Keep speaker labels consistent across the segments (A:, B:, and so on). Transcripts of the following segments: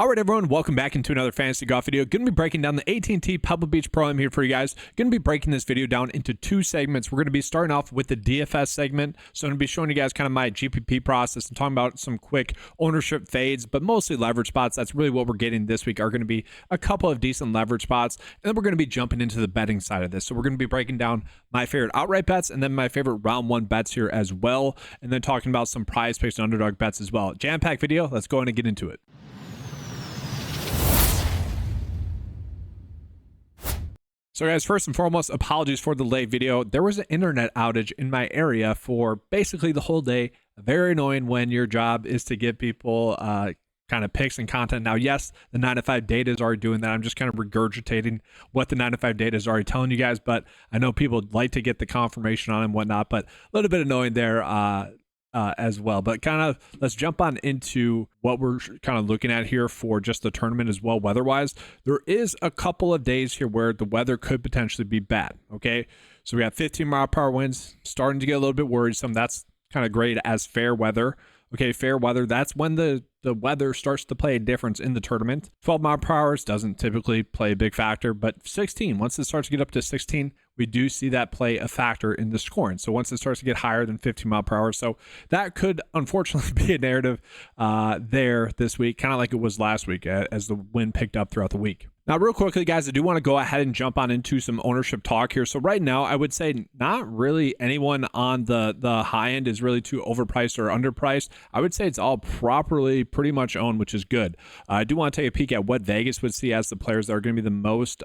A: All right, everyone, welcome back into another fantasy golf video. Going to be breaking down the AT&T Pebble Beach Pro-Am here for you guys. Going to be breaking this video down into two segments. We're going to be starting off with the DFS segment. So I'm going to be showing you guys kind of my GPP process and talking about some quick ownership fades, but mostly leverage spots. That's really what we're getting this week are going to be a couple of decent leverage spots. And then we're going to be jumping into the betting side of this. So we're going to be breaking down my favorite outright bets and then my favorite round one bets here as well. And then talking about some prize picks and underdog bets as well. Jam-packed video. Let's go in and get into it. So guys, first and foremost, apologies for the late video. There was an internet outage in my area for basically the whole day. Very annoying when your job is to give people kind of picks and content. Now, yes, the 9 to 5 data is already doing that. I'm just kind of regurgitating what the 9 to 5 data is already telling you guys, but I know people like to get the confirmation on it and whatnot, but a little bit annoying there as well. But kind of let's jump on into what we're kind of looking at here for just the tournament as well, weather-wise. There is a couple of days here where the weather could potentially be bad, okay? So we have 15-mile-per-hour winds, starting to get a little bit worrisome. That's kind of great as fair weather. Okay, fair weather, that's when the weather starts to play a difference in the tournament. 12-mile-per-hour doesn't typically play a big factor, but 16, once it starts to get up to 16, we do see that play a factor in the scoring. So once it starts to get higher than 15-mile-per-hour, so that could unfortunately be a narrative there this week, kind of like it was last week as the wind picked up throughout the week. Now, real quickly, guys, I do want to go ahead and jump on into some ownership talk here. So right now, I would say not really anyone on the high end is really too overpriced or underpriced. I would say it's all properly pretty much owned, which is good. I do want to take a peek at what Vegas would see as the players that are going to be the most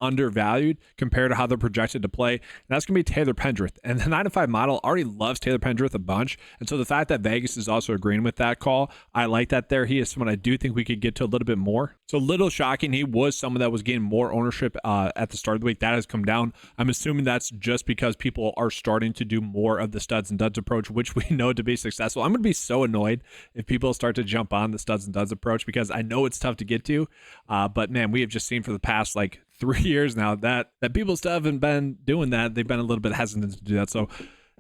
A: undervalued compared to how they're projected to play. And that's going to be Taylor Pendrith. And the 9 to 5 model already loves Taylor Pendrith a bunch. And so the fact that Vegas is also agreeing with that call, I like that there. He is someone I do think we could get to a little bit more. So a little shocking. He was someone that was getting more ownership at the start of the week. That has come down. I'm assuming that's just because people are starting to do more of the studs and duds approach, which we know to be successful. I'm going to be so annoyed if people start to jump on the studs and duds approach because I know it's tough to get to. But man, we have just seen for the past 3 years now that people still haven't been doing that. They've been a little bit hesitant to do that. So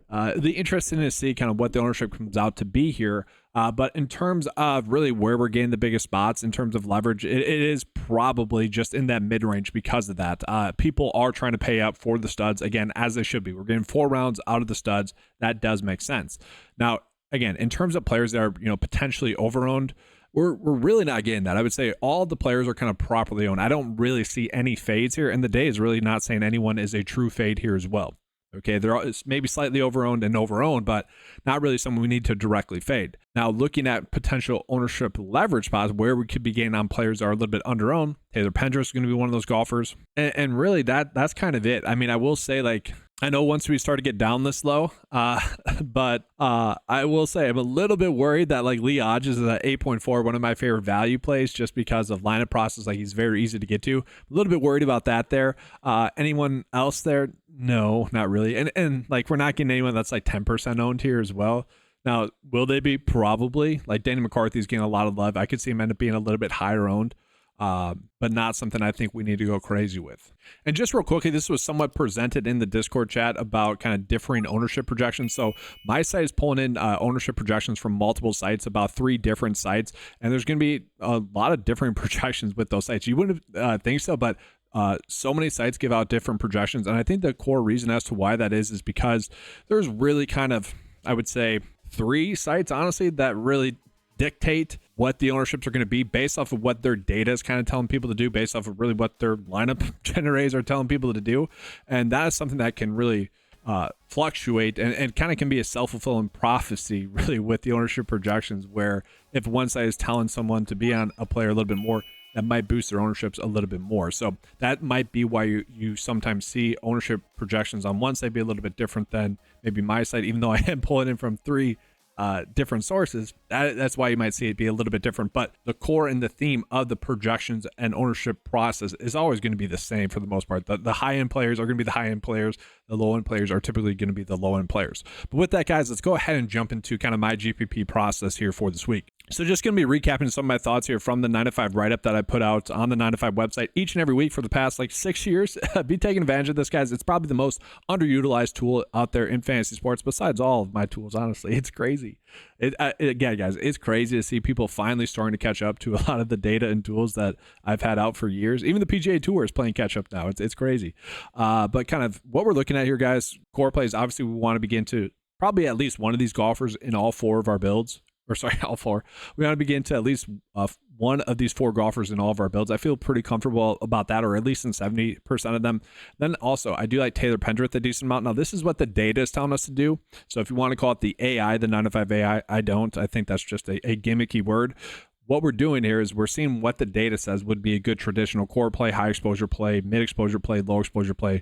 A: the interesting to see kind of what the ownership comes out to be here. But in terms of really where we're getting the biggest spots in terms of leverage, it is probably just in that mid-range because of that. People are trying to pay up for the studs, again, as they should be. We're getting 4 rounds out of the studs. That does make sense. Now, again, in terms of players that are potentially over-owned, we're really not getting that. I would say all the players are kind of properly owned. I don't really see any fades here, and the day is really not saying anyone is a true fade here as well. Okay, they're maybe slightly overowned, but not really someone we need to directly fade. Now, looking at potential ownership leverage spots where we could be getting on players that are a little bit underowned, Taylor Pendrith is going to be one of those golfers. And really, that's kind of it. I mean, I will say, I know once we start to get down this low, but I will say I'm a little bit worried that Lee Hodges is at 8.4, one of my favorite value plays just because of lineup process. He's very easy to get to. A little bit worried about that there. Anyone else there? No, not really. And we're not getting anyone that's 10% owned here as well. Now, will they be? Probably. Danny McCarthy's getting a lot of love. I could see him end up being a little bit higher owned. But not something I think we need to go crazy with. And just real quickly, this was somewhat presented in the Discord chat about kind of differing ownership projections. So my site is pulling in ownership projections from multiple sites, about 3 different sites, and there's going to be a lot of different projections with those sites. You wouldn't think so, but so many sites give out different projections, and I think the core reason as to why that is because there's really kind of, I would say, 3 sites, honestly, that really dictate what the ownerships are going to be based off of what their data is kind of telling people to do, based off of really what their lineup generators are telling people to do. And that is something that can really fluctuate and kind of can be a self-fulfilling prophecy really with the ownership projections, where if one side is telling someone to be on a player a little bit more, that might boost their ownerships a little bit more. So that might be why you sometimes see ownership projections on one side be a little bit different than maybe my side, even though I am pulling in from 3 different sources. That's why you might see it be a little bit different, but the core and the theme of the projections and ownership process is always going to be the same for the most part. The high-end players are going to be the high-end players. The low-end players are typically going to be the low-end players. But with that, guys, let's go ahead and jump into kind of my GPP process here for this week. So just going to be recapping some of my thoughts here from the 9 to 5 write-up that I put out on the 9 to 5 website each and every week for the past like 6 years. Be taking advantage of this, guys. It's probably the most underutilized tool out there in fantasy sports besides all of my tools, honestly. It's crazy. Again, guys, it's crazy to see people finally starting to catch up to a lot of the data and tools that I've had out for years. Even the PGA Tour is playing catch up now. It's crazy. But kind of what we're looking at here, guys, core plays, obviously we want to begin to probably at least one of these golfers in all 4 of our builds. Or sorry, all 4. We want to begin to at least one of these 4 golfers in all of our builds. I feel pretty comfortable about that, or at least in 70% of them. Then also, I do like Taylor Pendrith a decent amount. Now, this is what the data is telling us to do. So if you want to call it the AI, the 9 to 5 AI, I don't. I think that's just a gimmicky word. What we're doing here is we're seeing what the data says would be a good traditional core play, high exposure play, mid exposure play, low exposure play.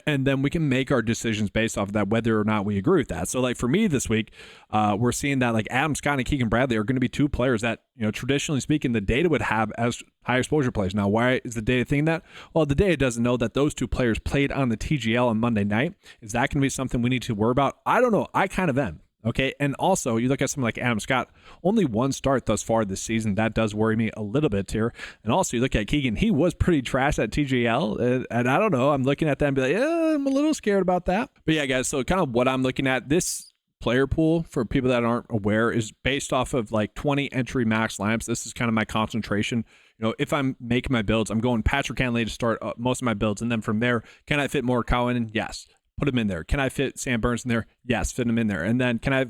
A: And then we can make our decisions based off of that, whether or not we agree with that. So like for me this week, we're seeing that like Adam Scott and Keegan Bradley are going to be 2 players that, you know, traditionally speaking, the data would have as high exposure plays. Now, why is the data thinking that? Well, the data doesn't know that those 2 players played on the TGL on Monday night. Is that going to be something we need to worry about? I don't know. I kind of am. Okay. And also, you look at someone like Adam Scott, only 1 start thus far this season. That does worry me a little bit here. And also, you look at Keegan, he was pretty trash at TGL. And I don't know. I'm looking at that and be like, yeah, I'm a little scared about that. But yeah, guys, so kind of what I'm looking at, this player pool, for people that aren't aware, is based off of like 20 entry max lineups. This is kind of my concentration. You know, if I'm making my builds, I'm going Patrick Cantlay to start most of my builds. And then from there, can I fit Morikawa in? Yes. Put him in there. Can I fit Sam Burns in there? Yes, fit him in there. And then can I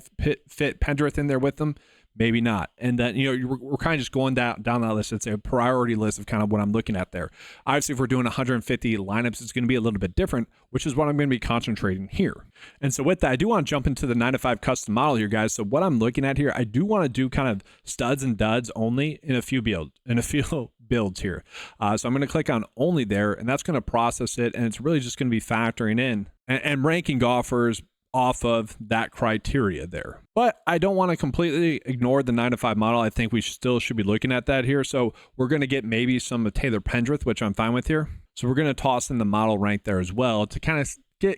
A: fit Pendrith in there with them? Maybe not. And then, you know, we're kind of just going down that list. It's a priority list of kind of what I'm looking at there. Obviously, if we're doing 150 lineups, it's going to be a little bit different, which is what I'm going to be concentrating here. And so with that, I do want to jump into the 9 to 5 custom model here, guys. So what I'm looking at here, I do want to do kind of studs and duds only in a few builds here. So I'm going to click on only there, and that's going to process it. And it's really just going to be factoring in and ranking golfers off of that criteria there. But I don't want to completely ignore the 9 to 5 model. I think we still should be looking at that here. So we're going to get maybe some of Taylor Pendrith, which I'm fine with here. So we're going to toss in the model rank there as well to kind of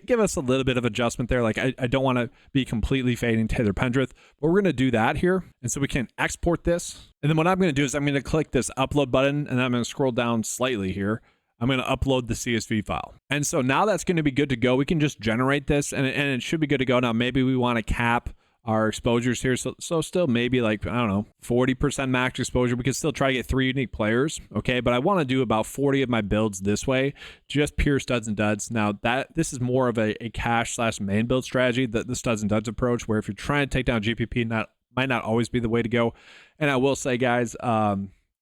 A: give us a little bit of adjustment there. Like I don't want to be completely fading Taylor Pendrith, but we're going to do that here. And so we can export this. And then what I'm going to do is I'm going to click this upload button, and I'm going to scroll down slightly here. I'm going to upload the CSV file. And so now that's going to be good to go. We can just generate this, and it should be good to go. Now, maybe we want to cap our exposures here. So still maybe like, I don't know, 40% max exposure. We can still try to get 3 unique players. Okay. But I want to do about 40 of my builds this way, just pure studs and duds. Now this is more of a cash / main build strategy, the studs and duds approach, where if you're trying to take down GPP, might not always be the way to go. And I will say, guys,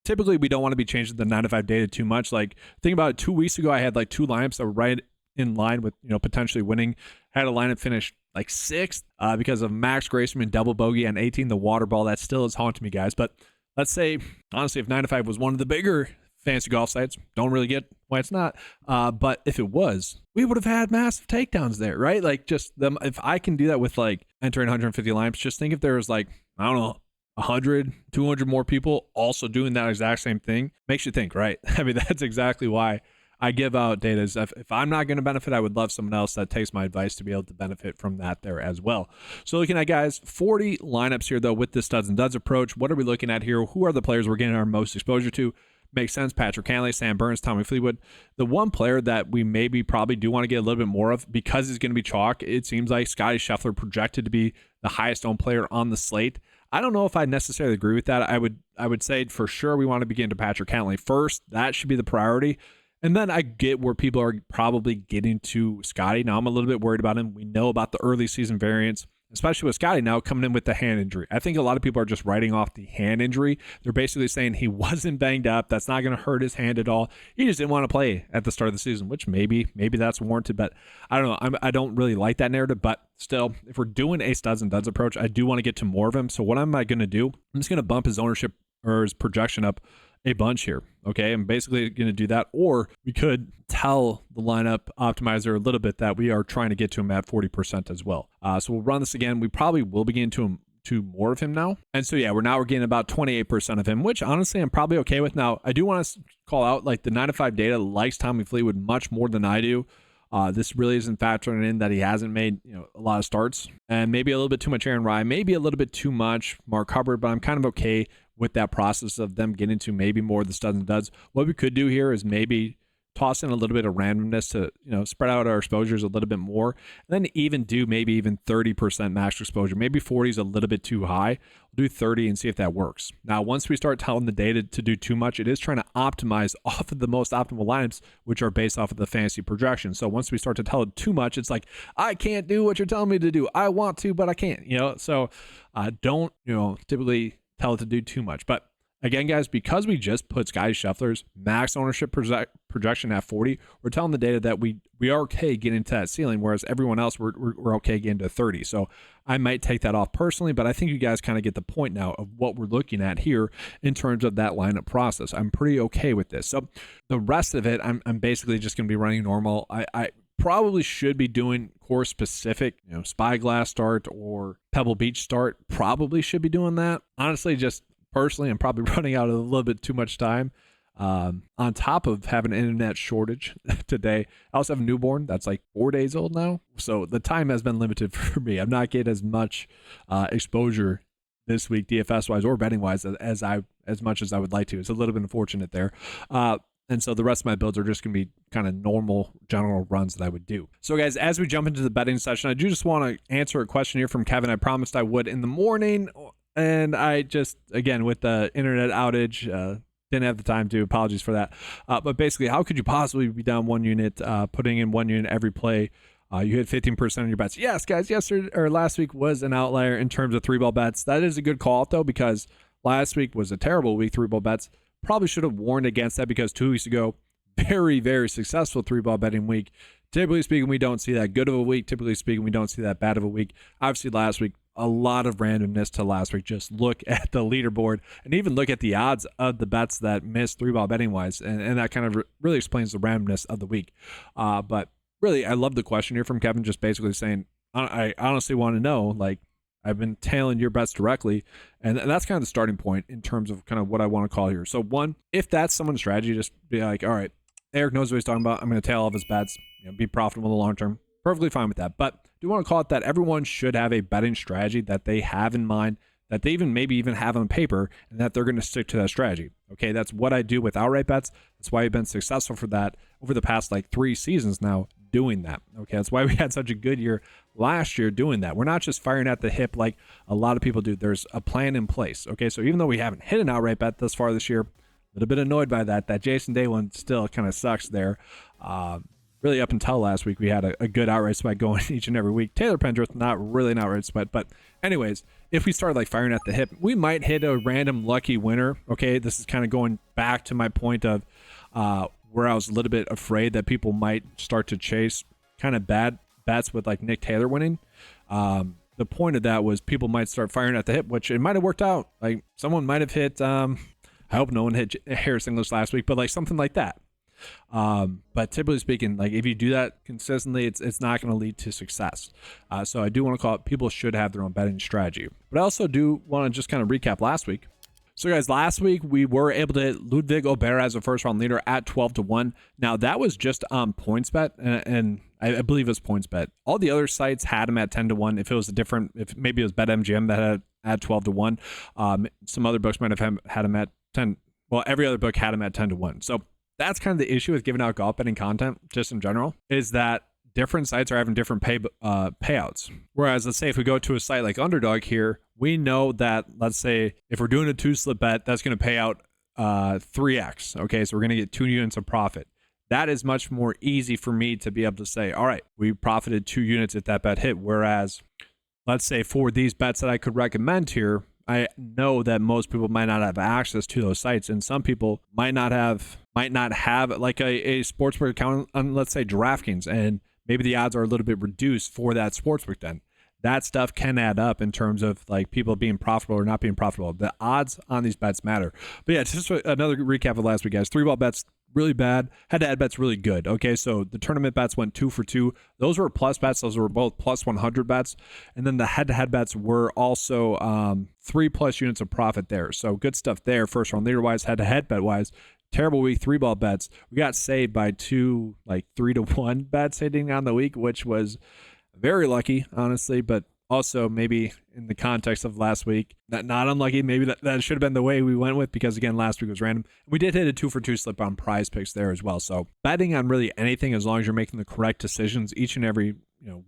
A: typically we don't want to be changing the 9 to 5 data too much. Like think about it, 2 weeks ago, I had like 2 lineups that were right in line with, you know, potentially winning. Had a lineup finish like 6th because of Max Grayson and double bogey on 18, the water ball. That still is haunting me, guys. But let's say, honestly, if 9 to 5 was one of the bigger fantasy golf sites, don't really get why it's not. But if it was, we would have had massive takedowns there, right? Like just them. If I can do that with like entering 150 lineups, just think if there was like, I don't know, 100, 200 more people also doing that exact same thing, makes you think, right? I mean, that's exactly why I give out data. If I'm not going to benefit, I would love someone else that takes my advice to be able to benefit from that there as well. So looking at, guys, 40 lineups here, though, with this studs and duds approach. What are we looking at here? Who are the players we're getting our most exposure to? Makes sense. Patrick Cantlay, Sam Burns, Tommy Fleetwood. The one player that we probably do want to get a little bit more of, because he's going to be chalk, it seems like Scotty Scheffler projected to be the highest owned player on the slate. I don't know if I necessarily agree with that. I would say for sure we want to begin to Patrick Cantlay first. That should be the priority. And then I get where people are probably getting to Scotty. Now I'm a little bit worried about him. We know about the early season variance, especially with Scotty now coming in with the hand injury. I think a lot of people are just writing off the hand injury. They're basically saying he wasn't banged up. That's not going to hurt his hand at all. He just didn't want to play at the start of the season, which maybe that's warranted, but I don't know. I don't really like that narrative, but still, if we're doing a studs and duds approach, I do want to get to more of him. So what am I going to do? I'm just going to bump his ownership or his projection up a bunch here. Okay. I'm basically going to do that. Or we could tell the lineup optimizer a little bit that we are trying to get to him at 40% as well. So we'll run this again. We probably will begin to more of him now. And so, yeah, we're getting about 28% of him, which honestly, I'm probably okay with. Now, I do want to call out like the 9 to 5 data likes Tommy Fleetwood much more than I do. This really isn't factoring in that he hasn't made a lot of starts, and maybe a little bit too much Aaron Rye, maybe a little bit too much Mark Hubbard, but I'm kind of okay with that process of them getting to maybe more of the studs and duds. What we could do here is maybe toss in a little bit of randomness to spread out our exposures a little bit more, and then even do maybe even 30% max exposure. Maybe 40 is a little bit too high. We'll do 30 and see if that works. Now, once we start telling the data to do too much, it is trying to optimize off of the most optimal lineups, which are based off of the fantasy projection. So once we start to tell it too much, it's like, I can't do what you're telling me to do. I want to, but I can't. So don't typically tell it to do too much. But again, guys, because we just put Scotty Scheffler's max ownership projection at 40, we're telling the data that we are okay getting to that ceiling, whereas everyone else, we're okay getting to 30. So I might take that off personally, but I think you guys kind of get the point now of what we're looking at here in terms of that lineup process. I'm pretty okay with this. So the rest of it, I'm basically just going to be running normal. I probably should be doing course specific, Spyglass start or Pebble Beach start. Probably should be doing that. Honestly, just personally, I'm probably running out of a little bit too much time. On top of having an internet shortage today, I also have a newborn that's like 4 days old now. So the time has been limited for me. I'm not getting as much exposure this week, DFS wise or betting wise, as much as I would like to. It's a little bit unfortunate there. And so the rest of my builds are just going to be kind of normal general runs that I would do. So guys, as we jump into the betting session, I do just want to answer a question here from Kevin. I promised I would in the morning. And I just, again, with the internet outage, didn't have the time to. Apologies for that. But basically, how could you possibly be down 1 unit, putting in 1 unit every play? You hit 15% of your bets. Yes, guys, yesterday or last week was an outlier in terms of 3-ball bets. That is a good call, though, because last week was a terrible week, 3-ball bets. Probably should have warned against that because 2 weeks ago, very, very successful 3-ball betting week. Typically speaking, we don't see that good of a week. Typically speaking, we don't see that bad of a week. Obviously, last week, a lot of randomness to last week. Just look at the leaderboard and even look at the odds of the bets that missed 3-ball betting wise. And that kind of really explains the randomness of the week. But really, I love the question here from Kevin, just basically saying, I honestly want to know, like, I've been tailing your bets directly. And that's kind of the starting point in terms of kind of what I want to call here. So one, if that's someone's strategy, just be like, all right, Eric knows what he's talking about. I'm going to tail all of his bets, be profitable in the long term. Perfectly fine with that. But do want to call it that everyone should have a betting strategy that they have in mind, that they maybe even have on paper, and that they're going to stick to that strategy. Okay, that's what I do with outright bets. That's why I've been successful for that over the past 3 seasons now doing that. Okay, that's why we had such a good year last year doing that. We're not just firing at the hip like a lot of people do. There's a plan in place. Okay, so even though we haven't hit an outright bet thus far this year, a little bit annoyed by that. That Jason Day one still kind of sucks there. Really, up until last week, we had a good outright sweat going each and every week. Taylor Pendrith, not really an outright sweat. But anyways, if we start firing at the hip, we might hit a random lucky winner. Okay, this is kind of going back to my point of where I was a little bit afraid that people might start to chase kind of bad bets with Nick Taylor winning. The point of that was people might start firing at the hip, which it might have worked out. Someone might have hit, I hope no one hit Harris English last week, but something like that. But typically speaking, if you do that consistently, it's not going to lead to success. So I do want to call it, people should have their own betting strategy. But I also do want to just kind of recap last week. So guys, last week we were able to hit Ludwig Obera as a first round leader at 12-1. Now that was just on PointsBet, and I believe it was PointsBet. All the other sites had him at 10-1. If it was if maybe it was BetMGM that had at 12-1. Some other books might have had him at 10. Well, every other book had him at 10-1. So that's kind of the issue with giving out golf betting content, just in general, is that different sites are having different payouts. Whereas, let's say if we go to a site like Underdog here, we know that, let's say, if we're doing a 2-slip bet, that's going to pay out 3x. Okay, so we're going to get 2 units of profit. That is much more easy for me to be able to say, all right, we profited 2 units if that bet hit. Whereas, let's say for these bets that I could recommend here, I know that most people might not have access to those sites, and some people might not have a sportsbook account on, let's say, DraftKings, and maybe the odds are a little bit reduced for that sportsbook then. That stuff can add up in terms of people being profitable or not being profitable. The odds on these bets matter. But yeah, just another recap of last week, guys. 3-ball bets, really bad. Head-to-head bets, really good. Okay, so the tournament bets went 2 for 2. Those were plus bets. Those were both plus 100 bets. And then the head-to-head bets were also 3+ units of profit there. So good stuff there, first round leader-wise, head-to-head bet-wise. terrible week 3-ball bets. We got saved by 2 like 3-1 bets hitting on the week, which was very lucky, honestly, but also maybe in the context of last week, not unlucky. Maybe that should have been the way we went with, because again, last week was random. We did hit a 2-for-2 slip on Prize Picks there as well. So betting on really anything, as long as you're making the correct decisions each and every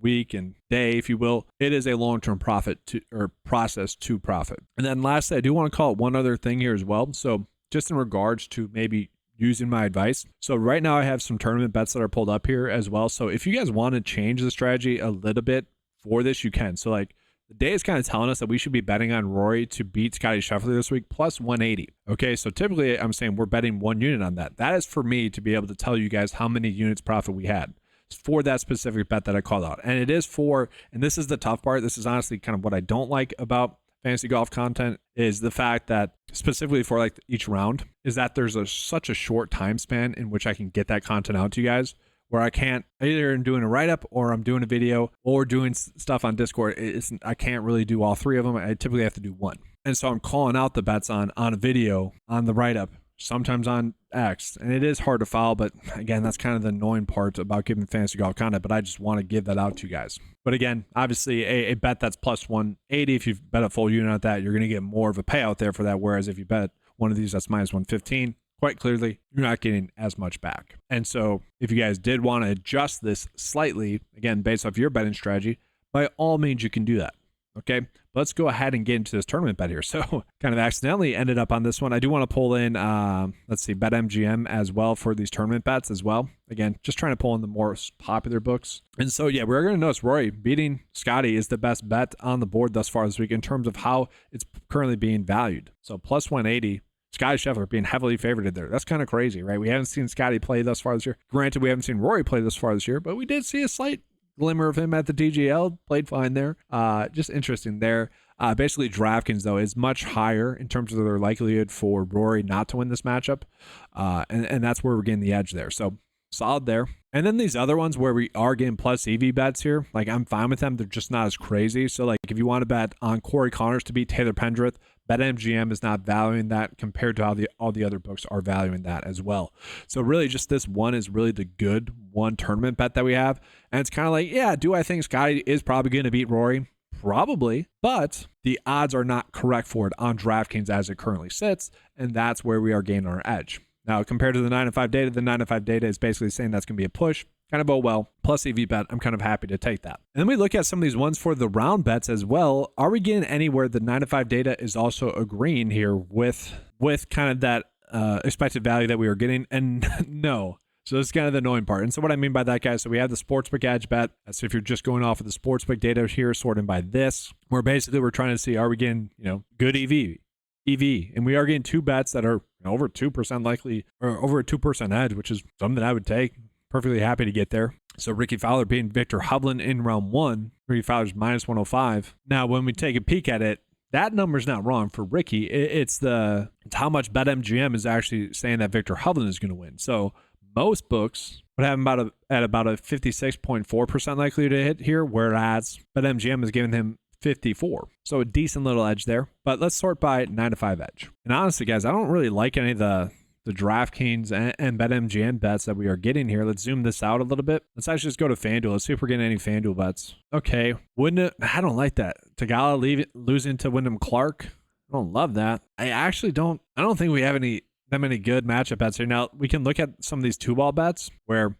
A: week and day, if you will, it is a long-term process to profit. And then lastly, I do want to call it one other thing here as well. So just in regards to maybe using my advice. So right now I have some tournament bets that are pulled up here as well. So if you guys want to change the strategy a little bit for this, you can. So like the day is kind of telling us that we should be betting on Rory to beat Scottie Scheffler this week plus 180. Okay, so typically I'm saying we're betting 1 unit on that. That is for me to be able to tell you guys how many units profit we had for that specific bet that I called out. And it is for, and this is the tough part, this is honestly kind of what I don't like about fantasy golf content, is the fact that specifically for like each round is that there's such a short time span in which I can get that content out to you guys, where I can't, either I'm doing a write-up or I'm doing a video or doing stuff on Discord. I can't really do all 3 of them. I typically have to do 1. And so I'm calling out the bets on a video, on the write-up, sometimes on X, and it is hard to follow, but again, that's kind of the annoying part about giving fantasy golf content, but I just want to give that out to you guys. But again, obviously a bet that's plus 180, if you bet a full unit on that, you're going to get more of a payout there for that, whereas if you bet one of these that's minus 115, quite clearly, you're not getting as much back. And so if you guys did want to adjust this slightly, again, based off your betting strategy, by all means, you can do that. Okay, let's go ahead and get into this tournament bet here. So kind of accidentally ended up on this one. I do want to pull in, let's see, BetMGM as well for these tournament bets as well. Again, just trying to pull in the more popular books. And so, yeah, we're going to notice Rory beating Scottie is the best bet on the board thus far this week in terms of how it's currently being valued. So plus 180. Scottie Scheffler being heavily favored there. That's kind of crazy, right? We haven't seen Scottie play thus far this year. Granted, we haven't seen Rory play thus far this year, but we did see a slight glimmer of him at the DGL. Played fine there. Just interesting there. Basically, DraftKings, though, is much higher in terms of their likelihood for Rory not to win this matchup. And that's where we're getting the edge there. So solid there. And then these other ones where we are getting plus EV bets here, like I'm fine with them. They're just not as crazy. So like if you want to bet on Corey Connors to beat Taylor Pendrith, BetMGM is not valuing that compared to how all the other books are valuing that as well. So really just this one is really the good one tournament bet that we have. And it's kind of like, yeah, do I think Scottie is probably going to beat Rory? Probably, but the odds are not correct for it on DraftKings as it currently sits. And that's where we are gaining our edge. Now, compared to the 9-5 data, the 9-5 data is basically saying that's going to be a push. Kind of well. Plus EV bet, I'm kind of happy to take that. And then we look at some of these ones for the round bets as well. Are we getting anywhere the 9-5 data is also agreeing here with kind of that expected value that we were getting? And no. So this is kind of the annoying part. And so what I mean by that, guys, so we have the sportsbook edge bet. So if you're just going off of the sportsbook data here, sorting by this, where basically we're trying to see, are we getting, good EV? And we are getting 2 bets that are over 2% likely, or over a 2% edge, which is something that I would take. Perfectly happy to get there. So Ricky Fowler beating Victor Hovland in round 1. Ricky Fowler's minus 105. Now, when we take a peek at it, that number's not wrong for Ricky. It's how much BetMGM is actually saying that Victor Hovland is going to win. So most books would have him at about a 56.4% likely to hit here, whereas BetMGM is giving him 54. So a decent little edge there. But let's sort by 9-5 edge. And honestly, guys, I don't really like any of the DraftKings and BetMGM bets that we are getting here. Let's zoom this out a little bit. Let's actually just go to FanDuel. Let's see if we're getting any FanDuel bets. Okay. I don't like that. Tagala losing to Wyndham Clark. I don't love that. I don't think we have that many good matchup bets here. Now, we can look at some of these 2-ball bets where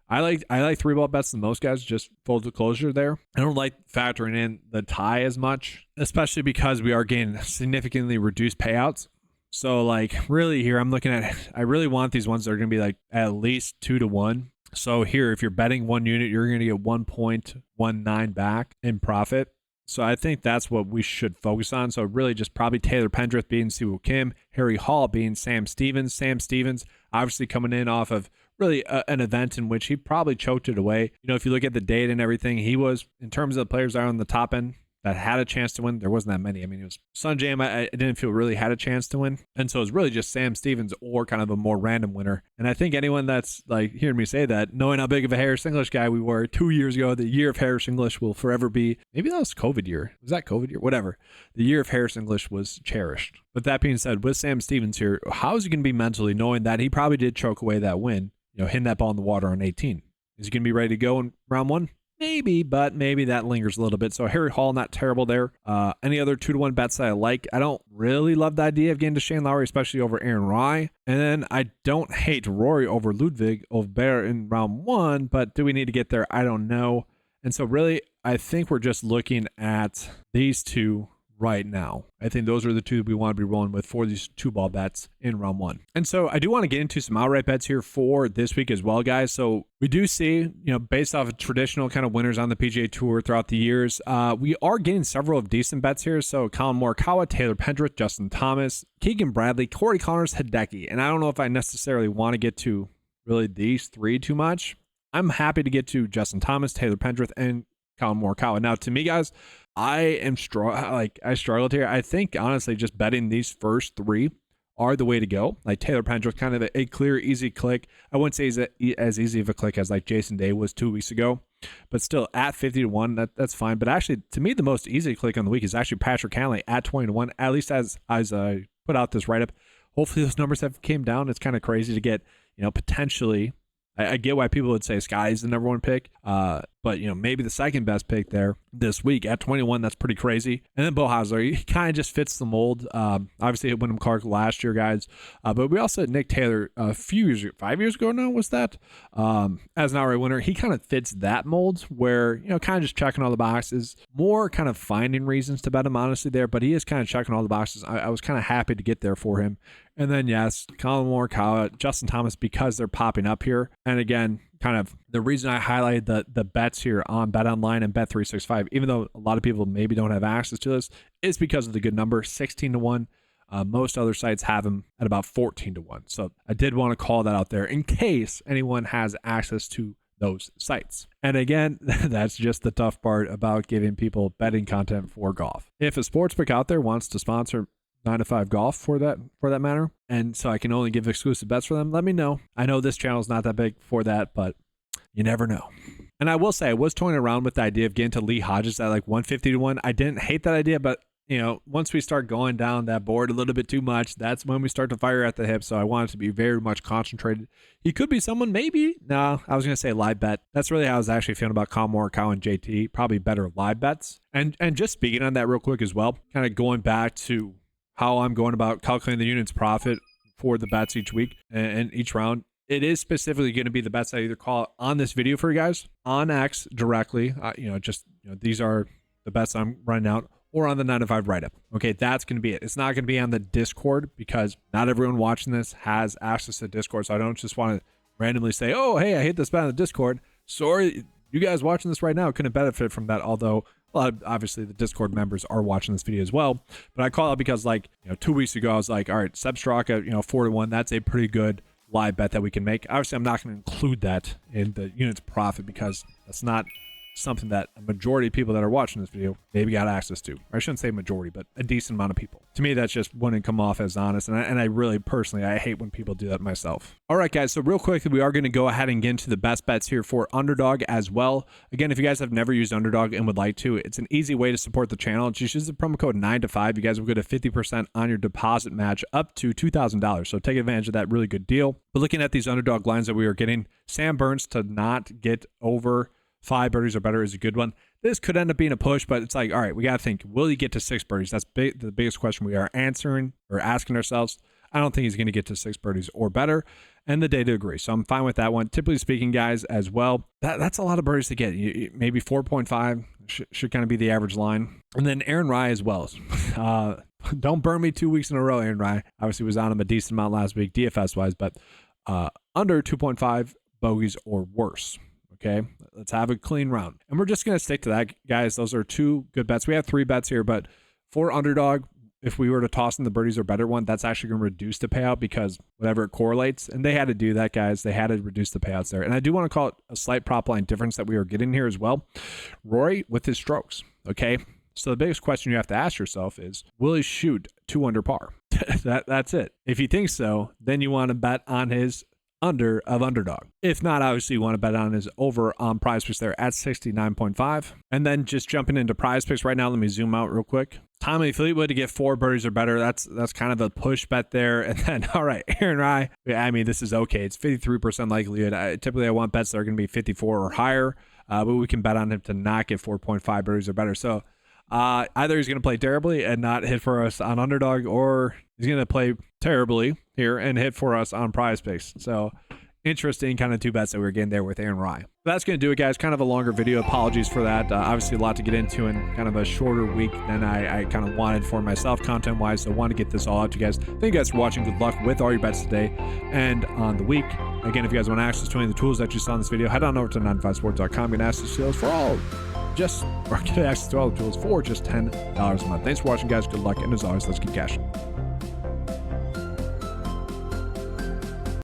A: I like 3-ball bets the most, guys, just full disclosure there. I don't like factoring in the tie as much, especially because we are getting significantly reduced payouts. So like really here, I'm looking at, I really want these ones that are going to be like at least 2-1. So here, if you're betting 1 unit, you're going to get 1.19 back in profit. So I think that's what we should focus on. So really just probably Taylor Pendrith beating Siwoo Kim, Harry Hall beating Sam Stevens. Sam Stevens obviously coming in off of really an event in which he probably choked it away. If you look at the data and everything, he was, in terms of the players that are on the top end, that had a chance to win, there wasn't that many. I mean, it was Sunjam, I didn't feel really had a chance to win. And so it was really just Sam Stevens or kind of a more random winner. And I think anyone that's like hearing me say that, knowing how big of a Harris English guy we were 2 years ago, the year of Harris English will forever be, maybe that was COVID year. Was that COVID year? Whatever. The year of Harris English was cherished. But that being said, with Sam Stevens here, how is he going to be mentally knowing that he probably did choke away that win, hitting that ball in the water on 18? Is he going to be ready to go in round one? Maybe, but maybe that lingers a little bit. So Harry Hall, not terrible there. Any other 2-1 bets that I like? I don't really love the idea of getting to Shane Lowry, especially over Aaron Rai. And then I don't hate Rory over Ludwig Bear in round one, but do we need to get there? I don't know. And so really, I think we're just looking at these two right now. I think those are the two we want to be rolling with for these 2-ball bets in round one. And so I do want to get into some outright bets here for this week as well, guys. So we do see, based off of traditional kind of winners on the PGA Tour throughout the years, we are getting several of decent bets here. So Colin Morikawa, Taylor Pendrith, Justin Thomas, Keegan Bradley, Corey Connors, Hideki. And I don't know if I necessarily want to get to really these three too much. I'm happy to get to Justin Thomas, Taylor Pendrith, and Colin Morikawa. Now, to me, guys, I struggled here. I think, honestly, just betting these first three are the way to go. Like Taylor Pendrith, kind of a clear, easy click. I wouldn't say as easy of a click as like Jason Day was 2 weeks ago, but still at 50-1, that's fine. But actually, to me, the most easy click on the week is actually Patrick Cantlay at 20-1, at least as I put out this write-up. Hopefully those numbers have came down. It's kind of crazy to get, potentially, I get why people would say Sky's the number one pick, but maybe the second best pick there this week at 21. That's pretty crazy. And then Bo Hosler, he kind of just fits the mold. Obviously hit Wyndham Clark last year, guys, but we also had Nick Taylor a few years, 5 years ago now, was that, as an outright winner. He kind of fits that mold where kind of just checking all the boxes, more kind of finding reasons to bet him honestly there, but he is kind of checking all the boxes. I was kind of happy to get there for him. And then, yes, Colin Morikawa, Justin Thomas, because they're popping up here. And again, kind of the reason I highlighted the bets here on BetOnline and Bet365, even though a lot of people maybe don't have access to this, is because of the good number, 16-1. Most other sites have them at about 14-1. So I did want to call that out there in case anyone has access to those sites. And again, that's just the tough part about giving people betting content for golf. If a sportsbook out there wants to sponsor 9 to 5 golf for that matter, and so I can only give exclusive bets for them, let me know. I know this channel is not that big for that, but you never know. And I will say, I was toying around with the idea of getting to Lee Hodges at like 150-1. I didn't hate that idea, but once we start going down that board a little bit too much, that's when we start to fire at the hip. So I want it to be very much concentrated. He could be someone, maybe. No, I was going to say live bet. That's really how I was actually feeling about Colin Morikawa and JT. Probably better live bets. And just speaking on that real quick as well, kind of going back to how I'm going about calculating the unit's profit for the bets each week and each round. It is specifically going to be the bets I either call on this video for you guys, on X directly, these are the bets I'm running out, or on the 9 to 5 write-up. Okay, that's going to be it. It's not going to be on the Discord because not everyone watching this has access to Discord, so I don't just want to randomly say, oh, hey, I hit this bet on the Discord. Sorry, you guys watching this right now couldn't benefit from that, although obviously the Discord members are watching this video as well. But I call it because 2 weeks ago, I was like, all right, Seb Straka, 4-1, that's a pretty good live bet that we can make. Obviously, I'm not going to include that in the unit's profit because that's not something that a majority of people that are watching this video maybe got access to. Or I shouldn't say majority, but a decent amount of people. To me, that's just wouldn't come off as honest. And I really, personally, I hate when people do that myself. All right, guys. So real quick, we are going to go ahead and get into the best bets here for Underdog as well. Again, if you guys have never used Underdog and would like to, it's an easy way to support the channel. Just use the promo code 9to5. You guys will get a 50% on your deposit match up to $2,000. So take advantage of that really good deal. But looking at these Underdog lines that we are getting, Sam Burns to not get over 5 birdies or better is a good one. This could end up being a push, but it's like, all right, we got to think, will he get to 6 birdies? That's the biggest question we are answering or asking ourselves. I don't think he's going to get to 6 birdies or better, and the data agree. So I'm fine with that one. Typically speaking, guys, as well, that's a lot of birdies to get. Maybe 4.5 should kind of be the average line. And then Aaron Rai as well. Don't burn me 2 weeks in a row, Aaron Rai. Obviously was on him a decent amount last week, DFS-wise, but under 2.5 bogeys or worse. Okay, let's have a clean round. And we're just going to stick to that, guys. Those are 2 good bets. We have 3 bets here, but for Underdog, if we were to toss in the birdies or better one, that's actually going to reduce the payout because whatever it correlates. And they had to do that, guys. They had to reduce the payouts there. And I do want to call it a slight prop line difference that we are getting here as well. Rory with his strokes, okay? So the biggest question you have to ask yourself is, will he shoot 2 under par? That's it. If you think so, then you want to bet on his under of Underdog. If not, obviously you want to bet on his over on Prize Picks there at 69.5. And then just jumping into Prize Picks right now, let me zoom out real quick. Tommy Fleetwood to get 4 birdies or better. That's kind of a push bet there. And then, all right, Aaron Rai. I mean, this is okay. It's 53% likelihood. Typically, I want bets that are going to be 54 or higher, but we can bet on him to not get 4.5 birdies or better. So either he's going to play terribly and not hit for us on Underdog, or he's going to play terribly here and hit for us on Prize Picks. So interesting kind of 2 bets that we were getting there with Aaron Rai. That's going to do it, guys. Kind of a longer video. Apologies for that. Obviously, a lot to get into in kind of a shorter week than I kind of wanted for myself content-wise. So I want to get this all out to you guys. Thank you guys for watching. Good luck with all your bets today and on the week. Again, if you guys want access to any of the tools that you saw in this video, head on over to 95sports.com and access to those for all. Get access to all the tools for just $10 a month. Thanks for watching, guys. Good luck. And as always, let's keep cashing.